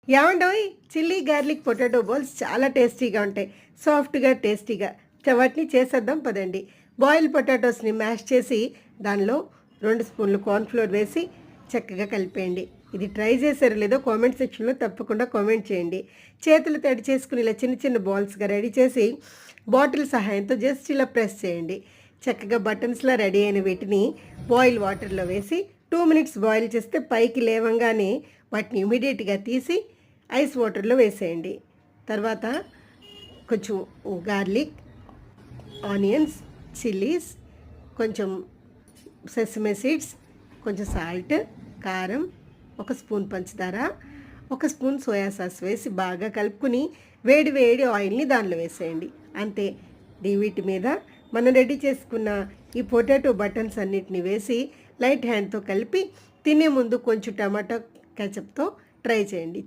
ఏమండోయ్ chilli garlic potato balls చాలా టేస్టీగా ఉంటాయి. సాఫ్ట్గా టేస్టీగా. వాటిని చేసేద్దాం పదండి. బాయిల్ పొటాటోస్ని మ్యాష్ చేసి దానిలో 2 స్పూన్లు కార్న్ఫ్లోర్ వేసి చక్కగా కలిపేయండి. ఇది ట్రై చేశారో లేదో కామెంట్ సెక్షన్లో తప్పకుండా కామెంట్ చేయండి. చేతులు తడి చేసుకుని ఇలా చిన్న చిన్న బాల్స్గా రెడీ చేసి బాటిల్ సహాయంతో జస్ట్ ఇలా ప్రెస్ చేయండి. చక్కగా బటన్స్లా రెడీ అయిన వీటిని బాయిల్ వాటర్లో వేసి 2 మినిట్స్ బాయిల్ చేస్తే పైకి లేవంగానే వాటిని ఇమీడియట్గా తీసి ఐస్ వాటర్లో వేసేయండి. తర్వాత కొంచెం గార్లిక్, ఆనియన్స్, చిల్లీస్, కొంచెం సెసమే సీడ్స్, కొంచెం సాల్ట్, కారం, 1 స్పూన్ పంచదార, 1 స్పూన్ సోయా సాస్ వేసి బాగా కలుపుకుని వేడి వేడి ఆయిల్ని దానిలో వేసేయండి. అంతే. వీటి మీద మనం రెడీ చేసుకున్న ఈ పొటాటో బటన్స్ అన్నిటిని వేసి లైట్ హ్యాండ్తో కలిపి తినే ముందు కొంచెం టమాటో కెచప్తో ట్రై చేయండి.